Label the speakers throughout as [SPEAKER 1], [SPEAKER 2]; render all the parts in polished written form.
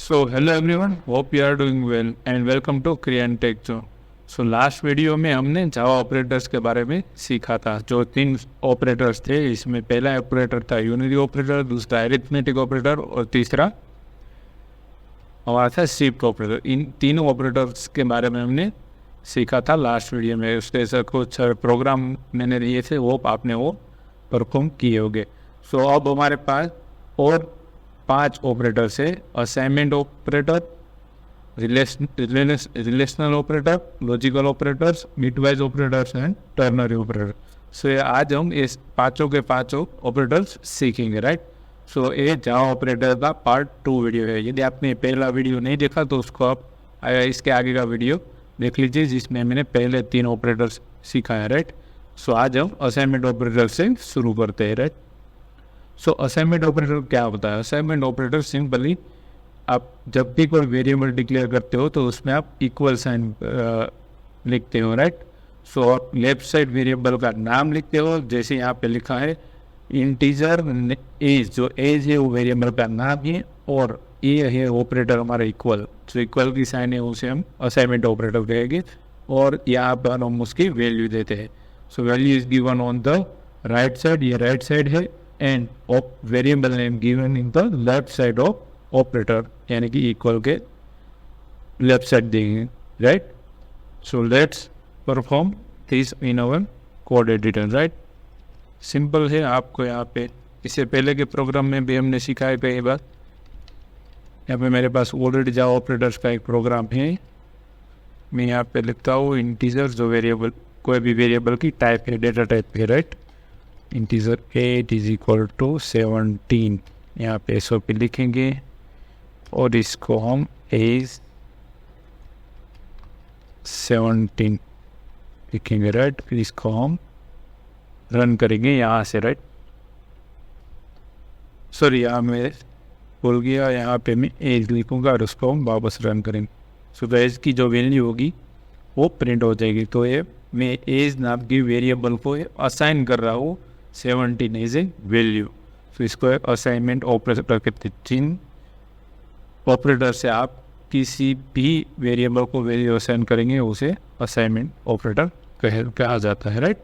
[SPEAKER 1] So hello everyone, hope you are doing well and welcome to Korean Tech Zone. So last video में हमने जावा operators के बारे में सीखा था। जो 3 ऑपरेटर्स थे, इसमें पहला ऑपरेटर था यूनिटी ऑपरेटर, दूसरा अरिथमेटिक ऑपरेटर और तीसरा हमारा था शिफ्ट ऑपरेटर। इन तीनों ऑपरेटर्स के बारे में हमने सीखा था लास्ट वीडियो में। उसके साथ कुछ प्रोग्राम मैंने दिए थे, वो आपने वो परफॉर्म किए होंगे। सो अब हमारे पास और 5 ऑपरेटर्स है: assignment operator, relational operator, logical operators, bitwise operators and ternary operator. So आज हम इस पाँचों के पाँचों ऑपरेटर्स सीखेंगे, राइट। सो ये जावा ऑपरेटर का पार्ट 2 वीडियो है। यदि आपने पहला वीडियो नहीं देखा तो उसको आप इसके आगे का वीडियो देख लीजिए, जिसमें मैंने पहले 3 ऑपरेटर्स सीखा है, राइट। सो आज हम असाइनमेंट ऑपरेटर से शुरू करते हैं, राइट। सो असाइनमेंट ऑपरेटर क्या होता है? असाइनमेंट ऑपरेटर सिंपली आप जब भी कोई वेरिएबल डिक्लेयर करते हो तो उसमें आप इक्वल साइन लिखते हो, राइट। सो आप लेफ्ट साइड वेरिएबल का नाम लिखते हो, जैसे यहाँ पे लिखा है इंटीजर एज। जो एज है वो वेरिएबल का नाम है और ये है ऑपरेटर हमारा इक्वल। जो इक्वल की साइन है उसे हम असाइनमेंट ऑपरेटर कहेंगे और यहाँ पर हम उसकी वैल्यू देते हैं। So value is given on the right side, ये राइट साइड है, and variable name given in the left side of operator, यानी कि इक्वल के लेफ्ट साइड देंगे, right. So let's perform this in our code editor, right. Simple है, आपको यहाँ पे इससे पहले के प्रोग्राम में भी हमने सिखा है कई बार। यहाँ पे मेरे पास ऑलरेडी जावा ऑपरेटर्स का एक प्रोग्राम है। मैं यहाँ पे लिखता हूँ इंटीजर, जो वेरिएबल कोई भी वेरिएबल की टाइप है, डेटा टाइप है, right. Integer 8 is equal to 17, यहाँ पे SOP लिखेंगे और इसको हम एज 17 लिखेंगे, राइट। फिर इसको हम रन करेंगे यहाँ से, राइट। सॉरी, यहाँ मैं भूल गया, यहाँ पे मैं एज लिखूँगा और उसको हम वापस रन करेंगे। सो एज की जो वैल्यू होगी वो प्रिंट हो जाएगी। तो ये मैं एज नाम की वेरिएबल को असाइन कर रहा हूँ 17 एज ए वैल्यू। तो इसको असाइनमेंट ऑपरेटर कहते हैं। जिन ऑपरेटर से आप किसी भी वेरिएबल को वैल्यू असाइन करेंगे उसे असाइनमेंट ऑपरेटर कहा जाता है, राइट।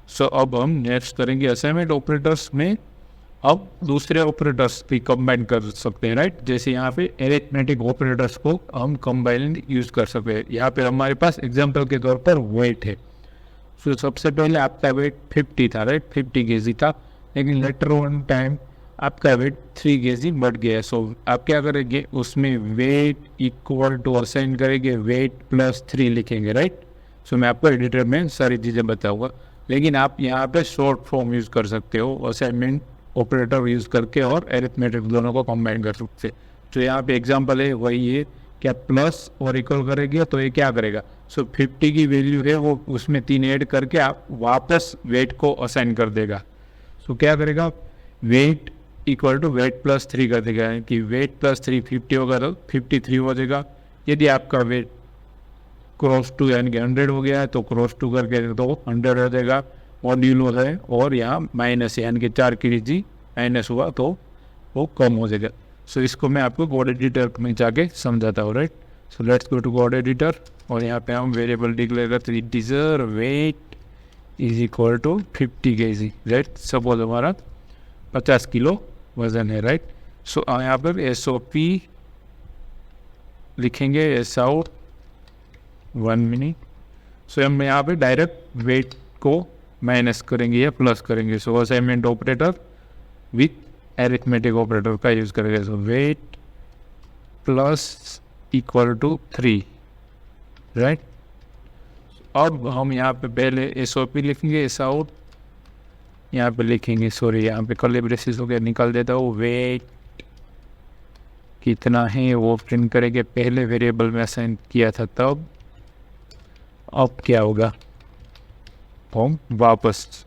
[SPEAKER 1] सो अब हम नेक्स्ट करेंगे असाइनमेंट ऑपरेटर्स में अब दूसरे ऑपरेटर्स भी कंबाइन कर सकते हैं, राइट। जैसे यहाँ पे अरिथमेटिक ऑपरेटर्स को हम कंबाइन यूज कर सकते हैं। यहाँ पे हमारे पास एग्जांपल के तौर पर वेट है। सो सबसे पहले आपका वेट 50 था, राइट, 50 kg था, लेकिन लेटर वन टाइम आपका वेट 3 kg बढ़ गया है। सो आप क्या करेंगे, उसमें वेट इक्वल टू असाइन करेंगे, वेट प्लस 3 लिखेंगे, राइट। सो मैं आपको एडिटर में सारी चीज़ें बताऊंगा, लेकिन आप यहाँ पे शॉर्ट फॉर्म यूज़ कर सकते हो, असाइनमेंट ऑपरेटर यूज़ करके और अरिथमेटिक दोनों को कंबाइन कर सकते हैं। तो यहाँ पे एग्जांपल है वही है, क्या प्लस और इक्वल करेंगे तो ये क्या करेगा। सो 50 की वैल्यू है वो उसमें 3 ऐड करके आप वापस वेट को असाइन कर देगा। सो क्या करेगा, weight equal to weight plus 3 कर देगा, कि वेट प्लस 3 50 होगा तो 53 हो जाएगा। यदि आपका वेट क्रॉस टू यानी कि 100 हो गया है तो क्रॉस टू करके तो 100 हो जाएगा, मॉड्यूलो है, और यहाँ माइनस यानी कि 4 kg माइनस हुआ तो वो कम हो जाएगा। सो इसको मैं आपको कोड एडिटर में जाके समझाता हूँ, right. So let's go to code editor और यहाँ पे हम वेरिएबल डिक्लेयर करते हैं integer weight is equal to 50 kg, right. Suppose हमारा 50 किलो वजन है, राइट। सो यहाँ पर SOP लिखेंगे, एस आउट 1 मिनट। सो हम यहाँ पे डायरेक्ट वेट को माइनस करेंगे या प्लस करेंगे। So assignment operator with arithmetic operator का यूज़ करेंगे। So weight plus equal to 3, right. अब हम यहाँ पे पहले SOP लिखेंगे, एस आउट यहाँ पे लिखेंगे, सॉरी यहाँ पे कर्ली ब्रेसेस हो गया, निकाल देता हूँ। वेट कितना है वो प्रिंट करेंगे, पहले वेरिएबल में असाइन किया था तब। अब क्या होगा, हम वापस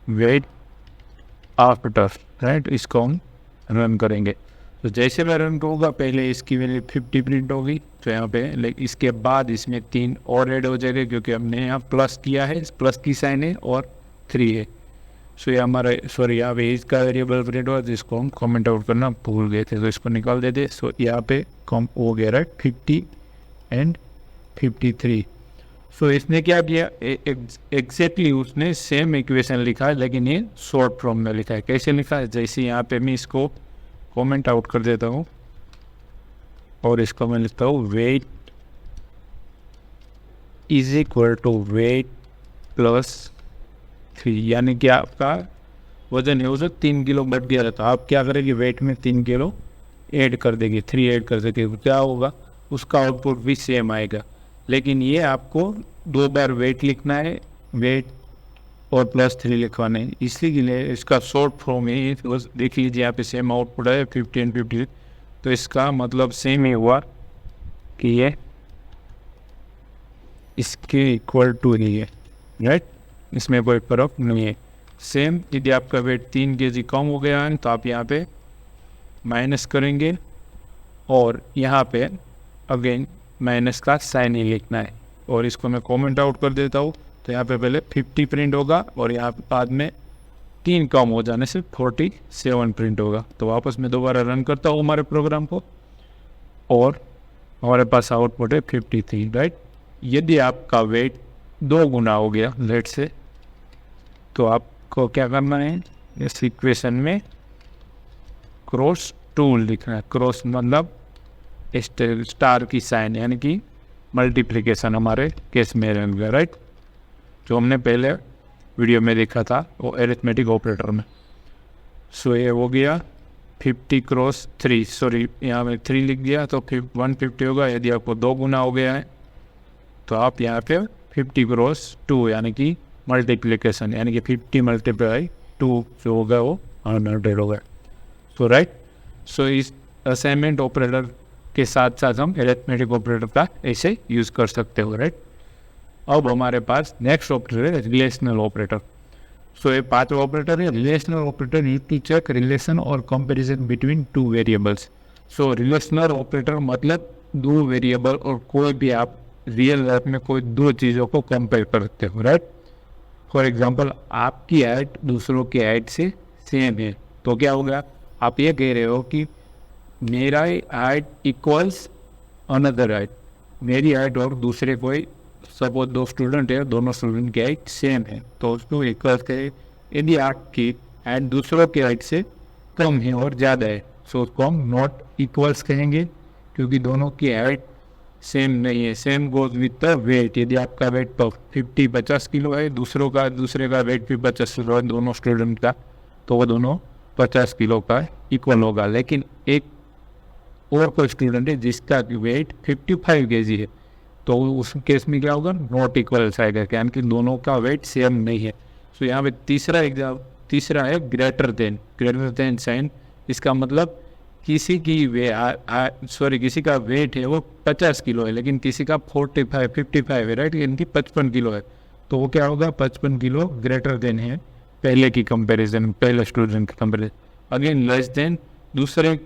[SPEAKER 1] वेट आफ्टर, राइट, इसको हम रन करेंगे। तो जैसे मैं रन करूँगा पहले इसकी वैल्यू 50 प्रिंट होगी, तो यहाँ पे लेकिन इसके बाद इसमें 3 और ऐड हो जाएगा क्योंकि हमने यहाँ प्लस किया है, प्लस की साइन है और 3 है। सो ये हमारा यहाँ पे एज का वेरिएबल प्रिंट हुआ जिसको हम कमेंट आउट करना भूल गए थे, तो इसको निकाल देते। सो यहाँ पे कम हो गया राइट 50 एंड 53। सो इसने क्या किया, एग्जैक्टली उसने सेम इक्वेशन लिखा है लेकिन ये शॉर्ट फॉर्म में लिखा है। कैसे लिखा है, जैसे यहाँ पे मैं इसको कमेंट आउट कर देता हूँ और इसको मैं लिखता हूँ weight is equal to weight plus 3, यानी कि आपका वजन है उसे 3 किलो बढ़ गया था, आप क्या करेंगे वेट में 3 किलो ऐड कर देंगे, 3 ऐड कर देंगे, तो क्या होगा उसका आउटपुट भी सेम आएगा। लेकिन ये आपको 2 बार वेट लिखना है, वेट और प्लस 3 लिखवाना है, इसलिए इसका शॉर्ट फॉर्म है। तो देख लीजिए यहाँ पे सेम आउटपुट है 50 एंड 50, तो इसका मतलब सेम ही हुआ कि ये इसके इक्वल टू ही है राइट, इसमें कोई फर्क नहीं है। सेम यदि आपका वेट 3 kg कम हो गया है तो आप यहाँ पे माइनस करेंगे और यहाँ पे अगेन माइनस का साइन ही लिखना है, और इसको मैं कमेंट आउट कर देता हूँ। तो यहाँ पे पहले 50 प्रिंट होगा और यहाँ पे बाद में 3 कम हो जाने से 47 प्रिंट होगा। तो वापस मैं दोबारा रन करता हूँ हमारे प्रोग्राम को और हमारे पास आउटपुट है 53 राइट। यदि आपका वेट 2 गुना हो गया लेट से, तो आपको क्या करना है, इस इक्वेशन में क्रॉस टूल लिखना है। क्रॉस मतलब स्टार की साइन, यानी कि मल्टीप्लिकेशन हमारे केस में रहेगा राइट, जो हमने पहले वीडियो में देखा था वो अरिथमेटिक ऑपरेटर में। सो ये हो गया 50 क्रॉस 3, सॉरी यहाँ में 3 लिख दिया तो 150 होगा। यदि आपको 2 गुना हो गया है तो आप यहाँ पे 50 क्रॉस 2 यानी कि मल्टीप्लिकेशन, यानी कि 50 मल्टीप्लाई 2 जो होगा वो 100 होगा। सो राइट, सो इस असाइनमेंट ऑपरेटर के साथ साथ हम अरिथमेटिक ऑपरेटर का ऐसे यूज़ कर सकते हो राइट। अब हमारे पास नेक्स्ट ऑपरेटर है रिलेशनल ऑपरेटर। सो ये 5वां ऑपरेटर है relational operator, use to check relation और comparison between 2 variables. So relational operator मतलब 2 वेरिएबल और कोई भी आप रियल लाइफ में कोई 2 चीज़ों को कंपेयर करते हो राइट। फॉर एग्जांपल आपकी हाइट दूसरों की हाइट से सेम है, तो क्या होगा, आप ये कह रहे हो कि मेरा हाइट इक्वल्स अनदर हाइट, मेरी हाइट और दूसरे कोई सपोज 2 स्टूडेंट है, दोनों स्टूडेंट की हाइट सेम है तो उसको इक्वल्स करें। यदि आपकी हाइट दूसरों की हाइट से कम है और ज़्यादा है तो उसको हम नॉट इक्वल्स कहेंगे, क्योंकि दोनों की हाइट सेम नहीं है। Same goes with the weight, यदि आपका वेट 50 किलो है, दूसरे का वेट भी 50 किलो है दोनों स्टूडेंट का, तो वो दोनों 50 किलो का इक्वल होगा। लेकिन एक और कोई स्टूडेंट है जिसका वेट 55 kg है, तो उस केस में क्या होगा, नॉट इक्वल्स आएगा, यानी कि दोनों का वेट सेम नहीं है। सो यहाँ पे तीसरा है ग्रेटर देन साइन। इसका मतलब किसी का वेट है वो 50 किलो है लेकिन किसी का 55 है राइट, यानी कि 55 किलो है, तो वो क्या होगा 55 किलो ग्रेटर देन है पहले की कंपैरिजन, पहले स्टूडेंट की कंपैरिजन। अगेन लेस देन, दूसरे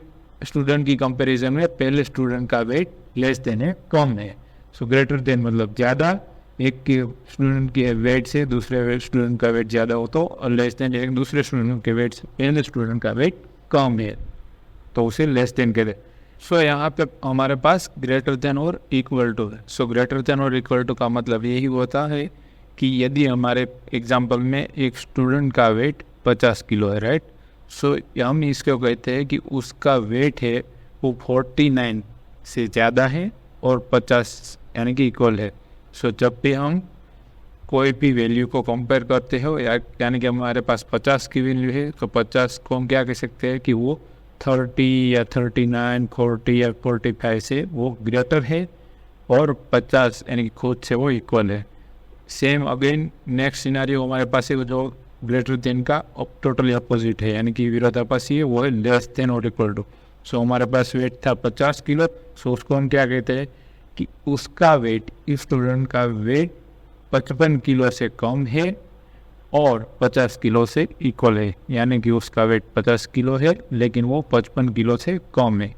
[SPEAKER 1] स्टूडेंट की कंपैरिजन में पहले स्टूडेंट का वेट लेस देन है, कम है। सो ग्रेटर देन मतलब ज़्यादा, एक स्टूडेंट के वेट से दूसरे स्टूडेंट का वेट ज़्यादा हो तो, और लेस देन एक दूसरे स्टूडेंट के वेट से पहले स्टूडेंट का वेट कम है तो उसे लेस देन करें। सो यहाँ पे हमारे पास ग्रेटर देन और इक्वल टू है। सो ग्रेटर देन और इक्वल टू का मतलब यही होता है कि यदि हमारे एग्जाम्पल में एक स्टूडेंट का वेट 50 किलो है राइट, सो हम इसको कहते हैं कि उसका वेट है वो 49 से ज़्यादा है और 50 यानी कि इक्वल है। सो जब भी हम कोई भी वैल्यू को कंपेयर करते हो, यानी कि हमारे पास 50 की वैल्यू है तो 50 को हम क्या कह सकते हैं कि वो 30 या 39, 40 या 45 से वो ग्रेटर है और 50 यानी कि खुद से वो इक्वल है। सेम अगेन नेक्स्ट सिनारियो हमारे पास है जो ग्रेटर देन का टोटली अपोजिट है, यानी कि विरोधाभासी है, वो है लेस देन और इक्वल टू। सो हमारे पास वेट था 50 किलो, सो उसको हम क्या कहते हैं कि उसका वेट, इस स्टूडेंट का वेट 55 किलो से कम है और 50 किलो से इक्वल है, यानी कि उसका वेट 50 किलो है लेकिन वो 55 किलो से कम है।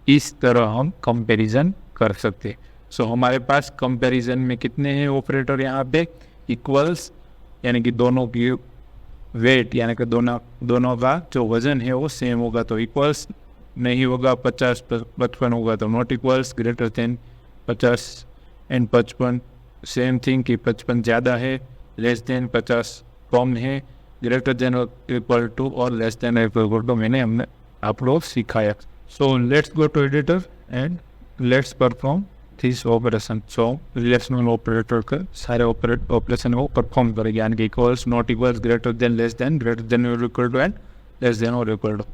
[SPEAKER 1] इस तरह हम कंपैरिजन कर सकते हैं। सो हमारे पास कंपैरिजन में कितने हैं ऑपरेटर यहाँ पे, इक्वल्स यानी कि दोनों की वेट यानी कि दोनों का जो वजन है वो सेम होगा तो इक्वल्स, नहीं होगा 50-55 होगा तो not equals, greater than 50 and 55 same thing कि 55 ज़्यादा है, लेस देन 50 कम है, ग्रेटर देन इक्वल टू और लेस देन इक्वल टू हमने आप लोग सिखाया. So let's go to editor and let's perform this operation. So relational operator का सारे ऑपरेशन वो परफॉर्म करेंगे यानी कि equals, not equals, greater than, less than, greater than और equal to and less than और equal to.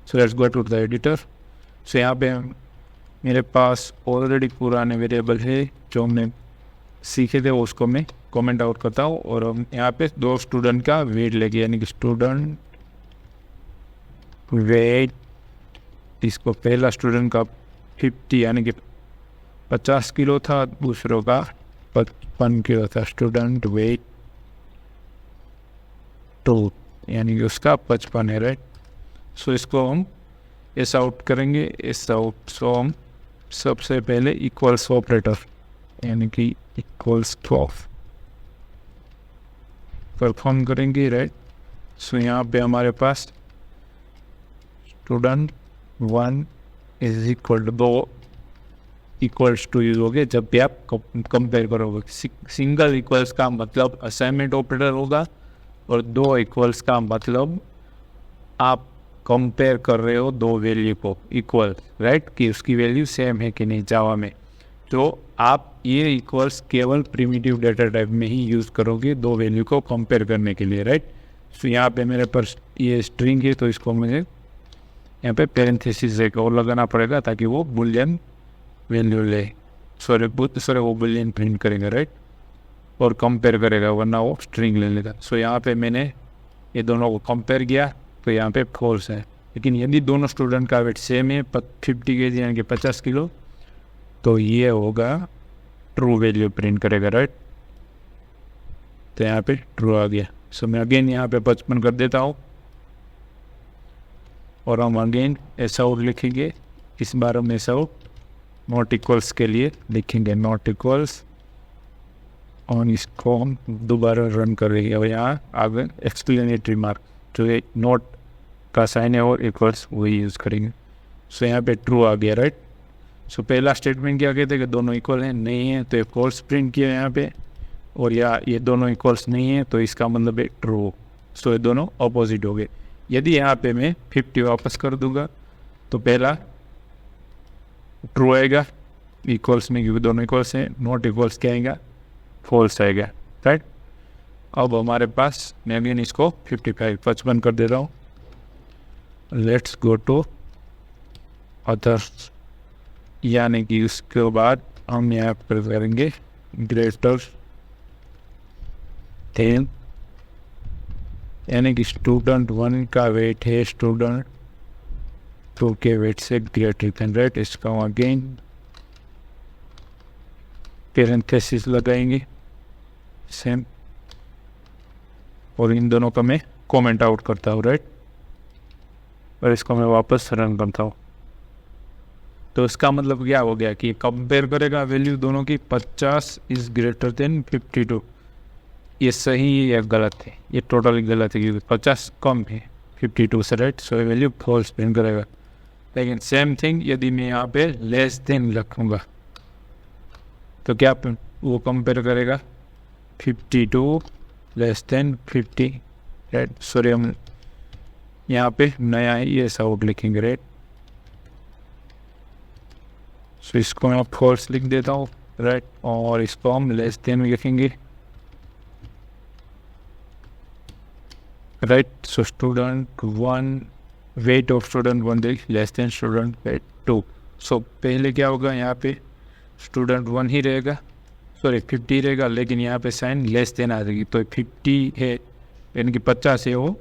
[SPEAKER 1] So let's go to the editor. So यहाँ पे मेरे पास ऑलरेडी पुराने वेरिएबल है जो हमने सीखे थे, उसको मैं कमेंट आउट करता हूँ और हम यहाँ पे 2 स्टूडेंट का वेट लेके यानी कि स्टूडेंट वेट, इसको पहला स्टूडेंट का 50 यानी कि 50 किलो था, दूसरों का 55 किलो था. स्टूडेंट वेट 2 यानी कि उसका 55 है, राइट. सो इसको हम एस आउट करेंगे, एस आउट. सो हम सबसे पहले इक्वल्स ऑपरेटर यानी कि इक्वल्स 12 परफॉर्म करेंगे, राइट. सो यहाँ पे हमारे पास student 1 is equal to 2 equals to use होगे जब भी आप कंपेयर करोगे. सिंगल इक्वल्स का मतलब असाइनमेंट ऑपरेटर होगा और 2 इक्वल्स का मतलब आप कंपेयर कर रहे हो 2 वैल्यू को इक्वल, राइट, कि उसकी वैल्यू सेम है कि नहीं जावा में. तो आप ये इक्वल्स केवल प्रिमिटिव डेटा टाइप में ही यूज़ करोगे 2 वैल्यू को कंपेयर करने के लिए, राइट. सो यहाँ पे मेरे पास ये स्ट्रिंग है तो इसको मुझे यहाँ पे पैरेंथेसिस एक और लगाना पड़ेगा ताकि वो बुलियन वैल्यू ले, सॉरी वो बुलियन प्रिंट करेगा, राइट, और कंपेयर करेगा, वरना वो स्ट्रिंग ले लेगा. सो यहाँ पे मैंने ये दोनों को कंपेयर किया तो यहाँ पे फॉल्स है. लेकिन यदि दोनों स्टूडेंट का वेट सेम है 50 kg यानी कि 50 किलो तो ये होगा ट्रू वैल्यू प्रिंट करेगा, राइट. तो यहाँ पे ट्रू आ गया. सो मैं अगेन यहाँ पे 55 कर देता हूँ और हम अगेन ऐसा आउट लिखेंगे. इस बार हम ऐसा आउट नॉट इक्वल्स के लिए लिखेंगे, नॉट इक्वल्स, और इसको हम दोबारा रन करेंगे और यहाँ आगे एक्सप्लेनेटरी मार्क जो है नोट का साइन है और इक्वल्स वही यूज़ करेंगे. सो यहाँ पे ट्रू आ गया, राइट. सो पहला स्टेटमेंट क्या कहते हैं कि दोनों इक्वल हैं, नहीं है तो फॉल्स प्रिंट किया यहाँ पे, और या ये दोनों इक्वल्स नहीं है तो इसका मतलब है ट्रू. सो ये दोनों अपोजिट हो गए. यदि यहाँ पे मैं 50 वापस कर दूंगा तो पहला ट्रू आएगा इक्वल्स में क्योंकि दोनों इक्वल्स हैं, नॉट इक्वल्स क्या आएगा, फॉल्स आएगा, राइट. अब हमारे पास मैं अगेन इसको 55 कर दे रहा हूँ. लेट्स गो टू अदर्स यानी कि उसके बाद हम यहाँ पर करेंगे ग्रेटर देन यानी कि स्टूडेंट 1 का वेट है स्टूडेंट 2 के वेट से ग्रेटर देन, राइट. इसका अगेन पैरेंथेसिस लगाएंगे सेम और इन दोनों का मैं कमेंट आउट करता हूँ, राइट. और इसको मैं वापस रन करता हूँ. तो इसका मतलब क्या हो गया कि कंपेयर करेगा वैल्यू दोनों की 50 इज ग्रेटर देन 52. ये सही या गलत है, ये टोटली गलत है क्योंकि 50 कम है 52 से, राइट. सो ये वैल्यू फॉल्स प्रिंट करेगा. लेकिन सेम थिंग यदि मैं यहाँ पे लेस देन रखूँगा तो क्या वो कंपेयर करेगा 52 लेस देन 50, राइट. सॉरी हम यहाँ पे नया है ये आउट लिखेंगे, राइट. सो इसको मैं फॉल्स लिख देता हूँ, राइट, और इसको हम लेस देन लिखेंगे, right. So student 1 weight of student 1 less than student weight 2. सो पहले क्या होगा यहाँ पे स्टूडेंट 1 ही रहेगा, सॉरी 50 रहेगा, लेकिन यहाँ पे साइन लेस देन आ जाएगी तो 50 है यानी कि 50 है वो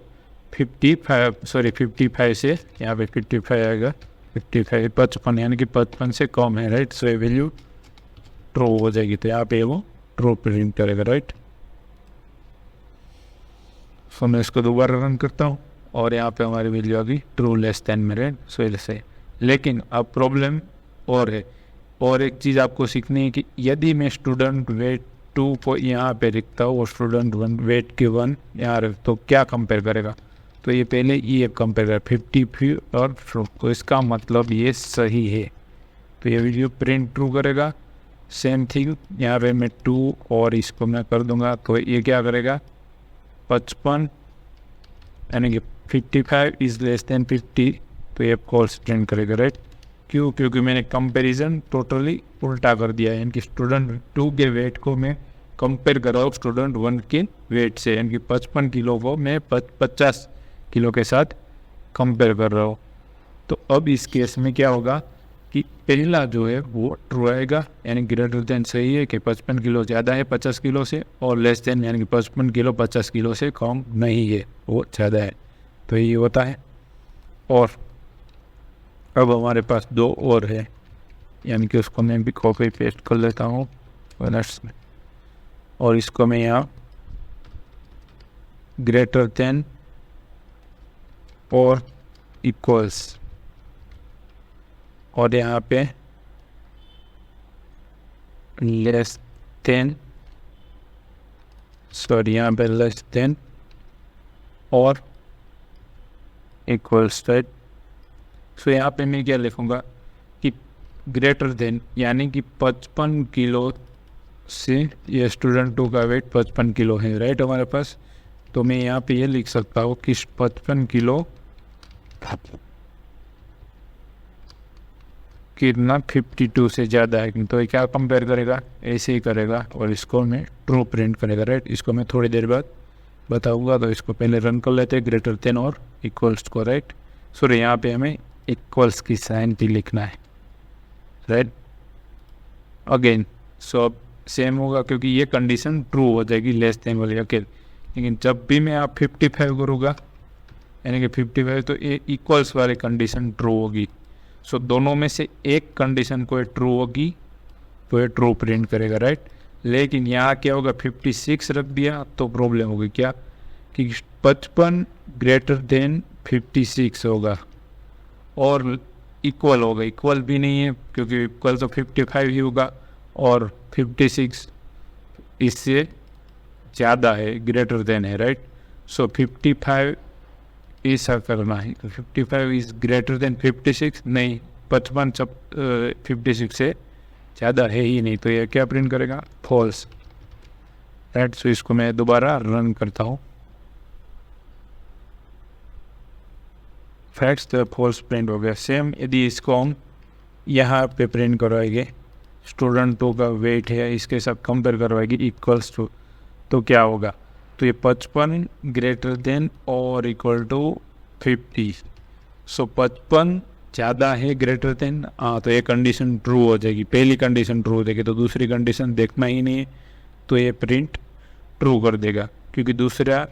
[SPEAKER 1] 55 से यहाँ पे 55 आएगा, 55 यानी कि 55 से कम है, राइट. सो ये वैल्यू ट्रू हो जाएगी तो यहाँ पे वो ट्रू प्रिंट करेगा, राइट. सो मैं इसको दोबारा रन करता हूँ और यहाँ पे हमारी वैल्यू आ गई ट्रू लेस देन में, राइट. सो ऐसे. लेकिन अब प्रॉब्लम और है, और एक चीज़ आपको सीखनी है कि यदि मैं स्टूडेंट वेट 2 को यहाँ पे लिखता हूँ और स्टूडेंट 1 वेट के 1 यहाँ रख, तो क्या कंपेयर करेगा, तो ये पहले ये कंपेयर करेगा 50 और ट्रू, तो इसका मतलब ये सही है, तो ये वीडियो प्रिंट ट्रू करेगा। सेम थिंग यहाँ पे मैं 2 और इसको मैं कर दूंगा, तो ये क्या करेगा 55 यानी कि 55 इज़ लेस देन 50, तो ये फॉल्स प्रिंट करेगा, राइट। क्यों, क्योंकि मैंने कंपैरिजन टोटली उल्टा कर दिया है, यानी कि स्टूडेंट 2 के वेट को मैं कंपेयर कर रहा हूँ स्टूडेंट 1 के वेट से, यानी कि 55 किलो को मैं 50 किलो के साथ कंपेयर कर रहा हूँ। तो अब इस केस में क्या होगा कि पहला जो है वो ट्रू आएगा, यानी ग्रेटर देन सही है कि 55 किलो ज़्यादा है 50 किलो से, और लेस देन यानी कि 55 किलो 50 किलो से कम नहीं है, वो ज़्यादा है, तो ये होता है। और अब हमारे पास 2 और है, यानी कि उसको मैं भी कॉपी पेस्ट कर लेता हूँ मिनट्स में, और इसको मैं यहाँ ग्रेटर देन और इक्वल्स, और यहाँ पे लेस देन, सॉरी यहाँ पे लेस देन और इक्वल्स, राइट। सो यहाँ पे मैं क्या लिखूँगा कि ग्रेटर देन यानी कि 55 किलो से ये स्टूडेंट 2 का वेट 55 किलो है, राइट हमारे पास, तो मैं यहाँ पे ये लिख सकता हूँ कि 55 किलो कितना 52 से ज़्यादा है, तो ये क्या कंपेयर करेगा, ऐसे ही करेगा, और इसको मैं ट्रू प्रिंट करेगा, राइट। इसको मैं थोड़ी देर बाद बताऊंगा, तो इसको पहले रन कर लेते हैं ग्रेटर देन और इक्वल्स को, राइट। सॉरी यहाँ पे हमें इक्वल्स की साइन भी लिखना है, राइट। अगेन सो अब सेम होगा क्योंकि ये कंडीशन ट्रू हो जाएगी लेस देन वाली अकेले, लेकिन जब भी मैं आप 55 करूँगा यानी कि 55, तो ये इक्वल्स वाली कंडीशन ट्रू होगी। सो दोनों में से एक कंडीशन को ट्रू होगी तो ये ट्रू प्रिंट करेगा, राइट। लेकिन यहाँ क्या होगा 56 रख दिया तो प्रॉब्लम होगी, क्या कि 55 ग्रेटर देन 56 होगा और इक्वल होगा, इक्वल भी नहीं है क्योंकि इक्वल तो 55 ही होगा और 56 इससे ज़्यादा है, ग्रेटर देन है, राइट। सो 55 ऐसा करना है, 55 इज़ ग्रेटर देन 56 नहीं, 55 सब 56 से ज़्यादा है ही नहीं, तो ये क्या प्रिंट करेगा फॉल्स, राइट। सो इसको मैं दोबारा रन करता हूँ, फैक्ट्स तो फॉल्स प्रिंट हो गया। सेम यदि इसको हम यहाँ पे प्रिंट करवाएंगे, स्टूडेंट 2 का वेट है इसके साथ कंपेयर करवाएंगे इक्वल्स टू, तो क्या होगा, तो ये 55 ग्रेटर देन और इक्वल टू 50, सो 55 ज़्यादा है ग्रेटर देन, हाँ तो ये कंडीशन ट्रू हो जाएगी, पहली कंडीशन ट्रू हो जाएगी, तो दूसरी कंडीशन देखना ही नहीं है, तो ये प्रिंट ट्रू कर देगा क्योंकि दूसरा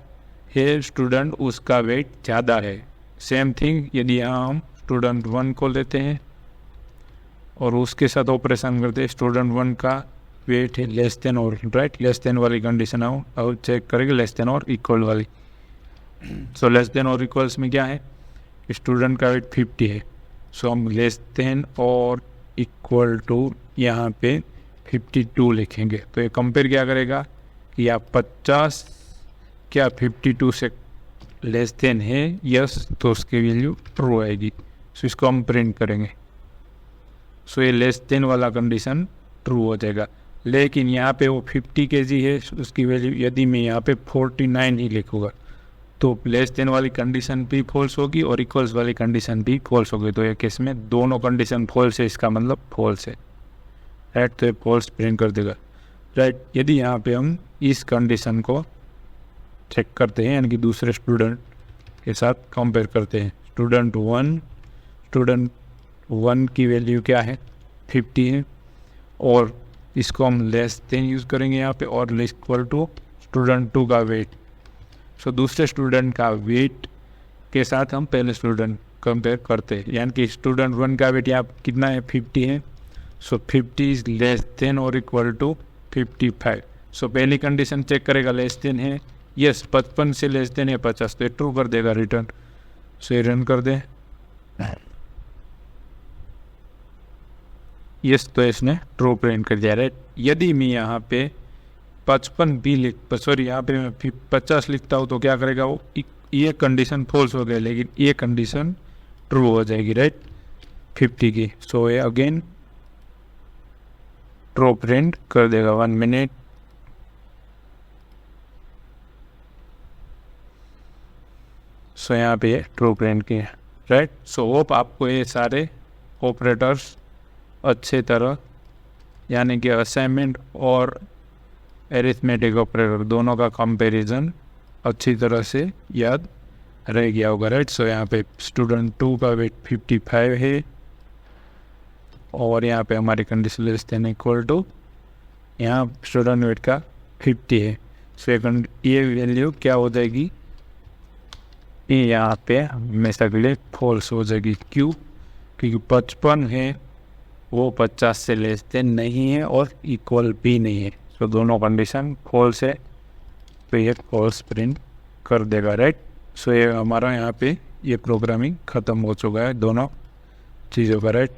[SPEAKER 1] है स्टूडेंट उसका वेट ज़्यादा है। सेम थिंग यदि यहाँ हम स्टूडेंट 1 को लेते हैं और उसके साथ ऑपरेशन करते हैं, स्टूडेंट 1 का वेट है लेस देन और, राइट, लेस देन वाली कंडीशन आओ और चेक करेंगे लेस देन और इक्वल वाली। सो लेस देन और इक्वल्स में क्या है, स्टूडेंट का वेट 50 है, सो हम लेस देन और इक्वल टू यहाँ पे 52 लिखेंगे, तो ये कंपेयर क्या करेगा कि आप 50 क्या 52 से लेस देन है, यस, तो उसकी वैल्यू ट्रू आएगी, सो इसको हम प्रिंट करेंगे। सो ये लेस देन वाला कंडीशन ट्रू हो जाएगा, लेकिन यहाँ पे वो 50 kg है, उसकी वैल्यू यदि मैं यहाँ पे 49 ही लिखूँगा तो लेस देन वाली कंडीशन भी फॉल्स होगी और इक्वल्स वाली कंडीशन भी फॉल्स होगी, तो ये केस में दोनों कंडीशन फॉल्स है, इसका मतलब फॉल्स है, राइट, तो ये फॉल्स प्रिंट कर देगा, राइट। यदि यहाँ पे हम इस कंडीशन को चेक करते हैं यानी कि दूसरे स्टूडेंट के साथ कंपेयर करते हैं, स्टूडेंट 1 की वैल्यू क्या है 50 है और इसको हम लेस देन यूज़ करेंगे यहाँ पे और इक्वल टू स्टूडेंट 2 का वेट, सो दूसरे स्टूडेंट का वेट के साथ हम पहले स्टूडेंट कंपेयर करते हैं, यानी कि स्टूडेंट 1 का वेट यहाँ कितना है 50 है, सो 50 इज़ लेस देन और इक्वल टू 55, सो पहली कंडीशन चेक करेगा लेस देन है, यस 55 से लेस देन है 50, तो ये ट्रू कर देगा रिटर्न, सो ये रन कर दे, यस, तो इसने ट्रू प्रिंट कर दिया, राइट। यदि मैं यहाँ पे 55 भी यहाँ पे मैं 50 लिखता हूँ तो क्या करेगा वो, ये कंडीशन फॉल्स हो गया, लेकिन ये कंडीशन ट्रू हो जाएगी, राइट, 50 की। सो ये अगेन ट्रू प्रिंट कर देगा। 1 मिनट। सो यहाँ पे ट्रू प्रिंट किया, राइट। सो होप आपको ये सारे ऑपरेटर्स अच्छे तरह, यानी कि असाइनमेंट और एरिथमेटिक ऑपरेटर दोनों का कंपैरिजन अच्छी तरह से याद रह गया होगा, राइट। सो यहाँ पे स्टूडेंट 2 का वेट 55 है और यहाँ पे हमारी condition less than equal to, यहाँ स्टूडेंट वेट का 50 है। सो ये वैल्यू क्या हो जाएगी, ये यहाँ पे हमेशा के लिए फॉल्स हो जाएगी। क्यों? क्योंकि 55 है वो 50 से लेस देन नहीं है और इक्वल भी नहीं है। तो दोनों कंडीशन फॉल्स है, तो ये फॉल्स प्रिंट कर देगा, राइट। सो ये हमारा यहाँ पे ये प्रोग्रामिंग ख़त्म हो चुका है दोनों चीज़ों का, राइट।